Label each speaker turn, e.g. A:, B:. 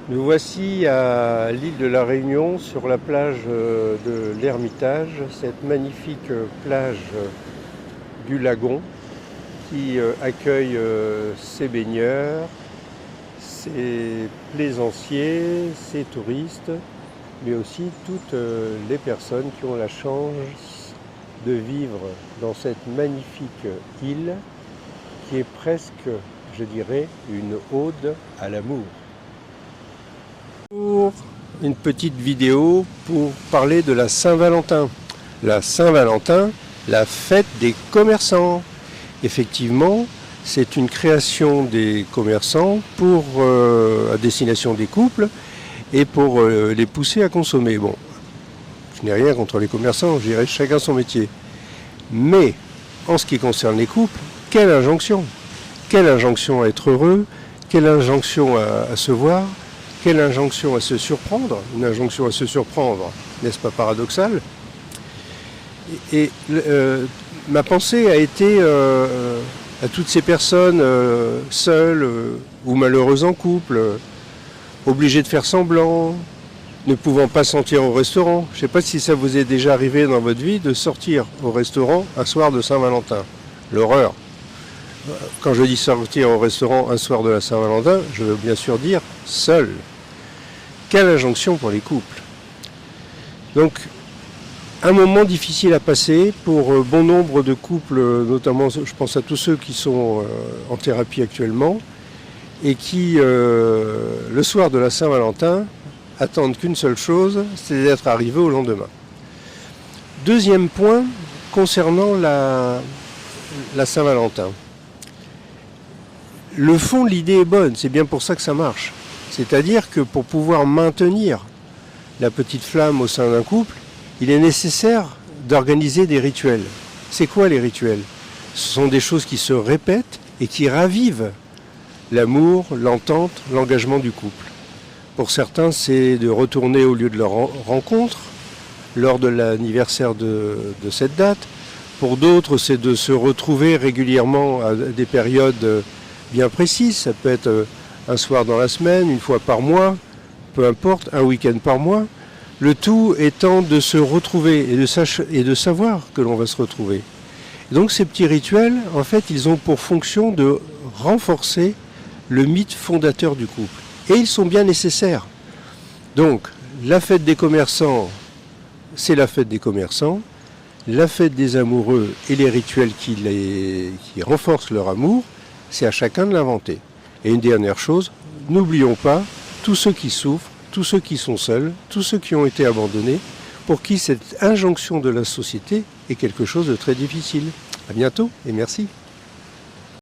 A: Nous voici à l'île de la Réunion sur la plage de l'Ermitage, cette magnifique plage du lagon qui accueille ses baigneurs, ses plaisanciers, ses touristes, mais aussi toutes les personnes qui ont la chance de vivre dans cette magnifique île qui est presque, je dirais, une ode à l'amour. Pour une petite vidéo pour parler de la Saint-Valentin. La Saint-Valentin, la fête des commerçants. Effectivement, c'est une création des commerçants pour à destination des couples et pour les pousser à consommer. Bon, je n'ai rien contre les commerçants, je dirais chacun son métier. Mais en ce qui concerne les couples, quelle injonction! Quelle injonction à être heureux, quelle injonction à se voir, quelle injonction à se surprendre, une injonction à se surprendre, n'est-ce pas paradoxal? Et ma pensée a été à toutes ces personnes seules ou malheureuses en couple, obligées de faire semblant, ne pouvant pas sortir au restaurant. Je ne sais pas si ça vous est déjà arrivé dans votre vie de sortir au restaurant un soir de Saint-Valentin. L'horreur. Quand je dis sortir au restaurant un soir de la Saint-Valentin, je veux bien sûr dire seul. Quelle injonction pour les couples. Donc, un moment difficile à passer pour bon nombre de couples, notamment je pense à tous ceux qui sont en thérapie actuellement, et qui, le soir de la Saint-Valentin, attendent qu'une seule chose, c'est d'être arrivés au lendemain. Deuxième point, concernant la Saint-Valentin. Le fond, l'idée est bonne, c'est bien pour ça que ça marche. C'est-à-dire que pour pouvoir maintenir la petite flamme au sein d'un couple, il est nécessaire d'organiser des rituels. C'est quoi les rituels? Ce sont des choses qui se répètent et qui ravivent l'amour, l'entente, l'engagement du couple. Pour certains, c'est de retourner au lieu de leur rencontre lors de l'anniversaire de cette date. Pour d'autres, c'est de se retrouver régulièrement à des périodes bien précises. Ça peut être un soir dans la semaine, une fois par mois, peu importe, un week-end par mois. Le tout étant de se retrouver et de savoir que l'on va se retrouver. Et donc ces petits rituels, en fait, ils ont pour fonction de renforcer le mythe fondateur du couple. Et ils sont bien nécessaires. Donc, la fête des commerçants, c'est la fête des commerçants. La fête des amoureux et les rituels qui renforcent leur amour, c'est à chacun de l'inventer. Et une dernière chose, n'oublions pas tous ceux qui souffrent, tous ceux qui sont seuls, tous ceux qui ont été abandonnés, pour qui cette injonction de la société est quelque chose de très difficile. À bientôt et merci.